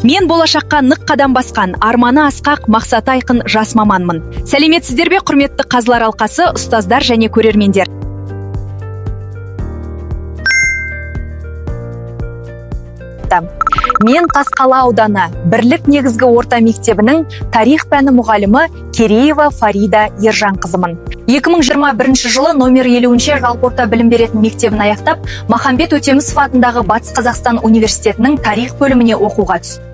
Мен болашаққа нық қадам басқан, арманы асқақ, мақсаты айқын жас маманмын. Сәлеметсіздер бе, құрметті қазылар алқасы, ұстаздар және көрермендер. Мен Тасқала ауданы Бірлік негізгі орта мектебінің тарих пәні мұғалімі Кереева Фарида Ержанқызымын. 2021 жылы номер 50-ші жалпы орта білім беретін мектебін аяқтап, Махамбет Өтемісов атындағы Батыс Қазақстан университетінің тарих бөліміне оқуға түстім.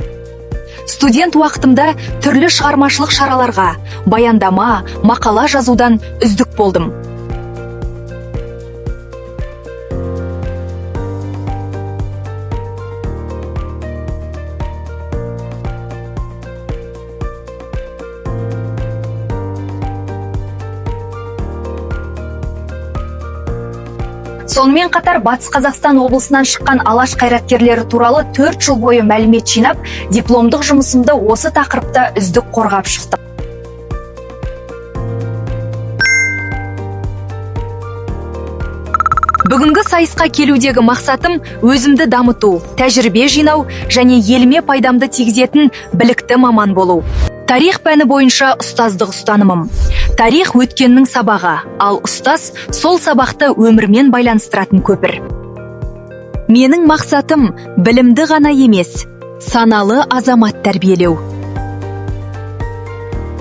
Студент уақытымда түрлі шығармашылық шараларға, баяндама, мақала жазудан үздік болдым. Сонымен қатар Батыс Қазақстан облысынан шыққан алаш қайраткерлері туралы 4 жыл бойы мәлімет жинап, дипломдық жұмысымды осы тақырыпта үздік қорғап шықтым. Бүгінгі сайысқа келудегі мақсатым өзімді дамыту, тәжірибе жинау және еліме пайдамды тигізетін білікті маман болу. Тарих пәні бойынша ұстаздық ұстанымым. Тарих өткеннің сабағы, ал ұстаз сол сабақты өмірмен байланыстыратын көпір. Менің мақсатым білімді ғана емес, саналы азамат тәрбиелеу.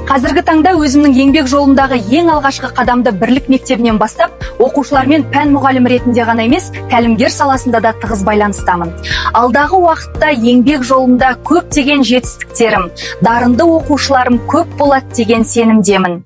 Қазіргі таңда өзімнің еңбек жолындағы ең алғашқы қадамды Бірлік мектебінен бастап, оқушылармен пән мұғалім ретінде ғана емес, тәлімгер саласында да тығыз байланыстамын. Алдағы уақытта еңбек жолында көптеген жетістіктерім, дарынды оқушыларым көп болады деген сенімдемін.